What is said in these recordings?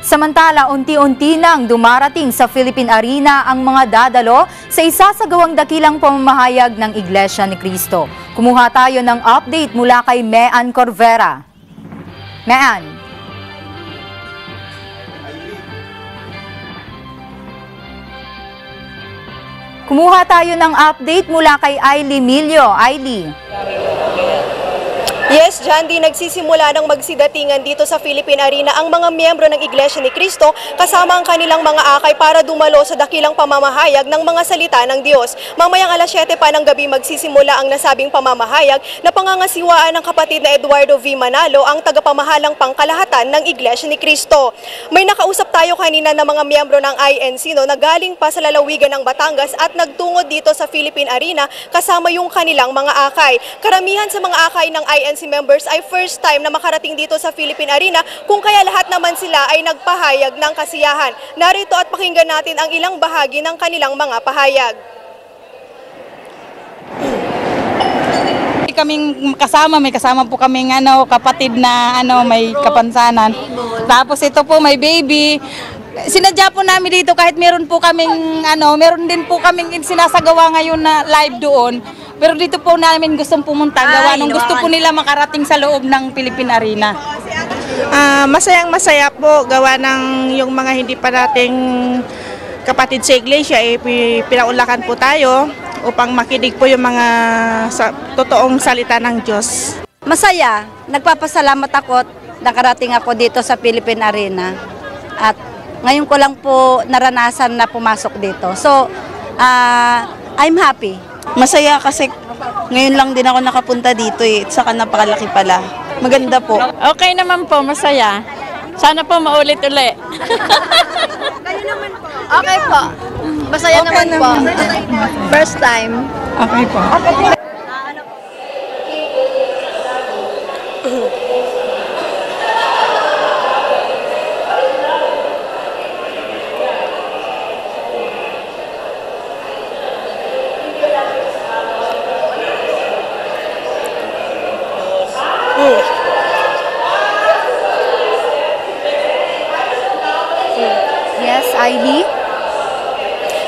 Samantala, unti-unti nang dumarating sa Philippine Arena ang mga dadalo sa isasagawang dakilang pamamahayag ng Iglesia ni Cristo. Kumuha tayo ng update mula kay Mean Corvera. Mean. Kumuha tayo ng update mula kay Ailey Milio. Ailey. Yes, Jandy, nagsisimula ng magsidatingan dito sa Philippine Arena ang mga miyembro ng Iglesia ni Cristo kasama ang kanilang mga akay para dumalo sa dakilang pamamahayag ng mga salita ng Diyos. Mamayang alas 7 pa ng gabi magsisimula ang nasabing pamamahayag na pangangasiwaan ng kapatid na Eduardo V. Manalo, ang tagapamahalang pangkalahatan ng Iglesia ni Cristo. May nakausap tayo kanina ng mga miyembro ng INC na galing pa sa lalawigan ng Batangas at nagtungo dito sa Philippine Arena kasama yung kanilang mga akay. Karamihan sa mga akay ng INC members ay first time na makarating dito sa Philippine Arena, kung kaya lahat naman sila ay nagpahayag ng kasiyahan. Narito at pakinggan natin ang ilang bahagi ng kanilang mga pahayag. May kasama po kaming kapatid na may kapansanan. Tapos ito po may baby. Sinadya po namin dito kahit meron din po kaming sinasagawa ngayon na live doon. Pero dito po namin gustong pumunta, gawa nung gusto po nila makarating sa loob ng Philippine Arena. Masayang-masaya po, gawa ng yung mga hindi pa nating kapatid sa iglesia, pinaulakan po tayo upang makinig po yung mga totoong salita ng Diyos. Masaya, nagpapasalamat ako, nakarating ako dito sa Philippine Arena. At ngayon ko lang po naranasan na pumasok dito. So, I'm happy. Masaya kasi ngayon lang din ako nakapunta dito saka napakalaki pala. Maganda po. Okay naman po, masaya. Sana po maulit-uli. Kayo naman po. Okay po. Masaya okay naman po. First time. Okay po. Yes, Ailey?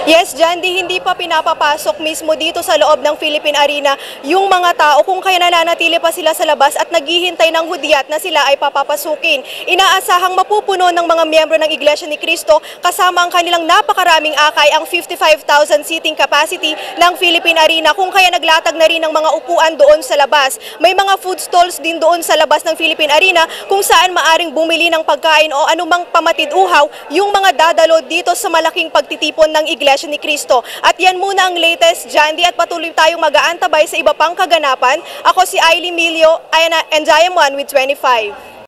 Yes, Jandy, hindi pa pinapapasok mismo dito sa loob ng Philippine Arena yung mga tao, kung kaya nananatili pa sila sa labas at naghihintay ng hudyat na sila ay papapasukin. Inaasahang mapupuno ng mga miyembro ng Iglesia ni Cristo kasama ang kanilang napakaraming akay ang 55,000 seating capacity ng Philippine Arena, kung kaya naglatag na rin ng mga upuan doon sa labas. May mga food stalls din doon sa labas ng Philippine Arena kung saan maaring bumili ng pagkain o anumang pamatid-uhaw yung mga dadalo dito sa malaking pagtitipon ng Iglesia ni Cristo. At yan muna ang latest, Jandy, at patuloy tayong mag-aantabay sa iba pang kaganapan. Ako si Ailey Milio, and I am 1 with 25.